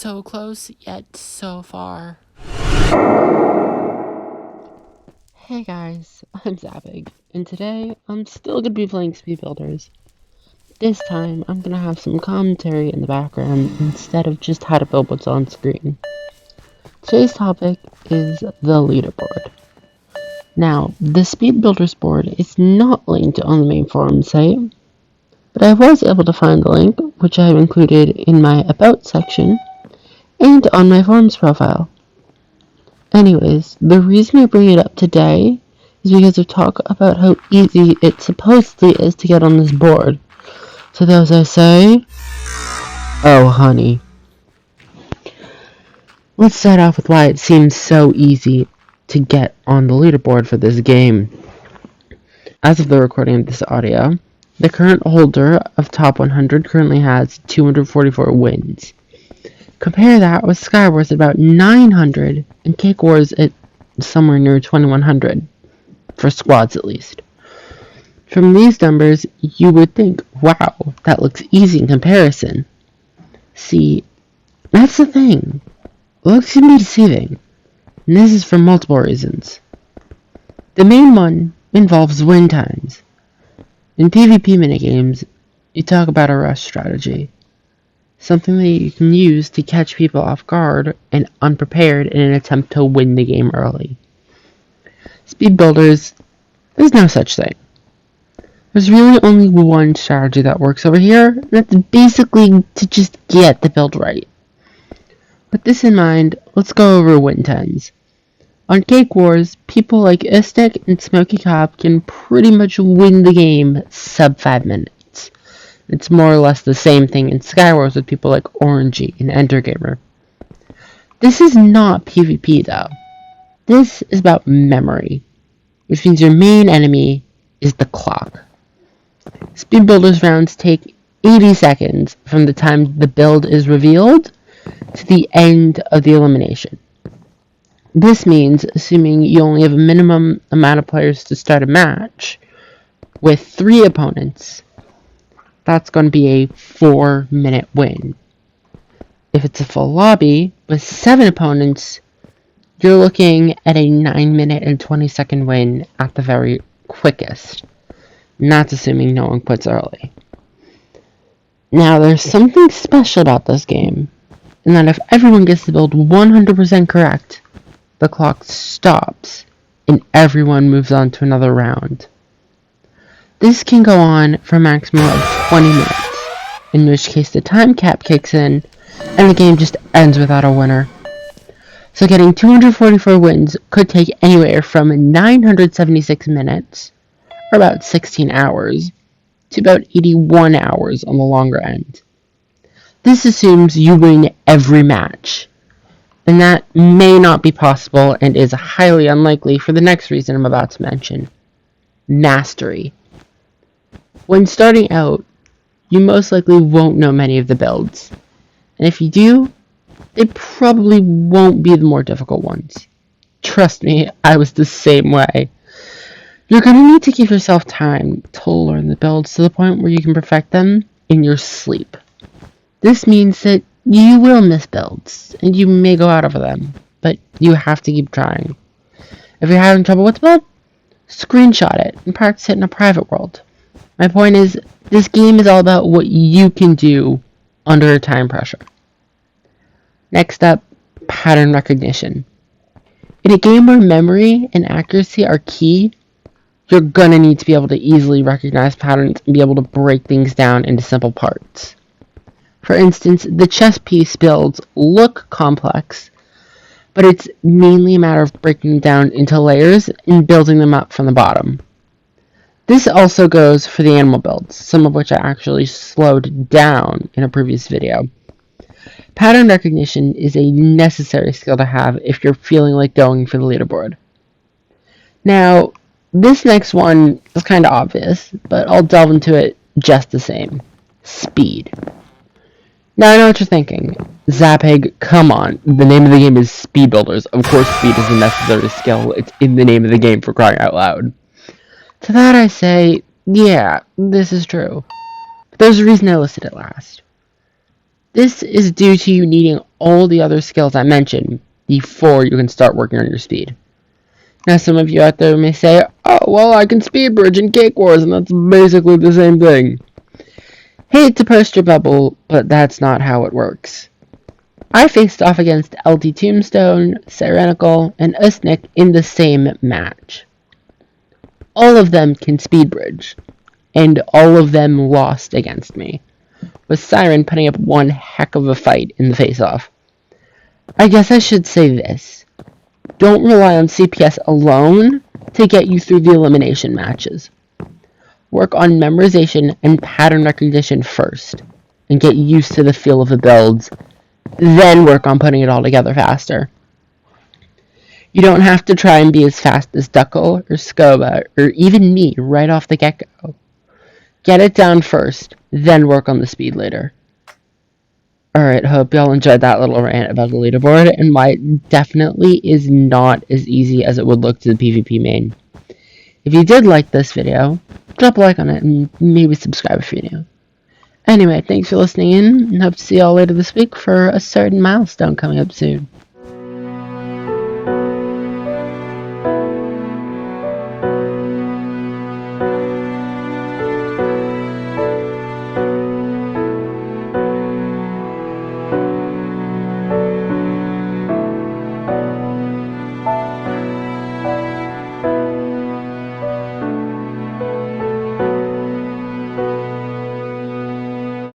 So close, yet so far. Hey guys, I'm Zappig, and today I'm still gonna be playing Speed Builders. This time I'm gonna have some commentary in the background instead of just how to build what's on screen. Today's topic is the leaderboard. Now, the Speed Builders board is not linked on the main forum site, but I was able to find the link, which I have included in my About section, and on my forums profile. Anyways, the reason I bring it up today is because of talk about how easy it supposedly is to get on this board. To those I say, oh honey. Let's start off with why it seems so easy to get on the leaderboard for this game. As of the recording of this audio, the current holder of top 100 currently has 244 wins. Compare that with Skywars at about 900 and Cake Wars at somewhere near 2100, for squads at least. From these numbers, you would think, wow, that looks easy in comparison. See, that's the thing. It looks to be deceiving, and this is for multiple reasons. The main one involves win times. In PvP minigames, you talk about a rush strategy, something that you can use to catch people off guard and unprepared in an attempt to win the game early. Speed Builders, there's no such thing. There's really only one strategy that works over here, and that's basically to just get the build right. With this in mind, let's go over win times. On Cake Wars, people like Istic and Smoky Cop can pretty much win the game sub 5 minutes. It's more or less the same thing in Skywars with people like Orangey and Endergamer. This is not PvP though. This is about memory, which means your main enemy is the clock. Speed Builders rounds take 80 seconds from the time the build is revealed to the end of the elimination. This means, assuming you only have a minimum amount of players to start a match, with 3 opponents, that's going to be a 4-minute win. If it's a full lobby with 7 opponents, you're looking at a 9-minute and 20-second win at the very quickest. And that's assuming no one quits early. Now, there's something special about this game, in that if everyone gets the build 100% correct, the clock stops and everyone moves on to another round. This can go on for a maximum of 20 minutes, in which case the time cap kicks in and the game just ends without a winner. So getting 244 wins could take anywhere from 976 minutes, or about 16 hours, to about 81 hours on the longer end. This assumes you win every match, and that may not be possible and is highly unlikely for the next reason I'm about to mention. Mastery. When starting out, you most likely won't know many of the builds, and if you do, they probably won't be the more difficult ones. Trust me, I was the same way. You're going to need to give yourself time to learn the builds to the point where you can perfect them in your sleep. This means that you will miss builds, and you may go out over them, but you have to keep trying. If you're having trouble with the build, screenshot it and practice it in a private world. My point is, this game is all about what you can do under time pressure. Next up, pattern recognition. In a game where memory and accuracy are key, you're gonna need to be able to easily recognize patterns and be able to break things down into simple parts. For instance, the chess piece builds look complex, but it's mainly a matter of breaking them down into layers and building them up from the bottom. This also goes for the animal builds, some of which I actually slowed down in a previous video. Pattern recognition is a necessary skill to have if you're feeling like going for the leaderboard. Now, this next one is kind of obvious, but I'll delve into it just the same. Speed. Now I know what you're thinking. Zappig, come on. The name of the game is Speed Builders. Of course speed is a necessary skill. It's in the name of the game, for crying out loud. To that I say, yeah, this is true. But there's a reason I listed it last. This is due to you needing all the other skills I mentioned before you can start working on your speed. Now, some of you out there may say, oh, well, I can speed bridge in Cake Wars, and that's basically the same thing. Hate to burst your bubble, but that's not how it works. I faced off against LT Tombstone, Cyrennical, and Usnik in the same match. All of them can speed bridge, and all of them lost against me, with Siren putting up one heck of a fight in the face-off. I guess I should say this. Don't rely on CPS alone to get you through the elimination matches. Work on memorization and pattern recognition first, and get used to the feel of the builds, then work on putting it all together faster. You don't have to try and be as fast as Duckle or Scoba or even me right off the get-go. Get it down first, then work on the speed later. Alright, hope y'all enjoyed that little rant about the leaderboard and why it definitely is not as easy as it would look to the PvP main. If you did like this video, drop a like on it and maybe subscribe if you're new. Anyway, thanks for listening in and hope to see y'all later this week for a certain milestone coming up soon.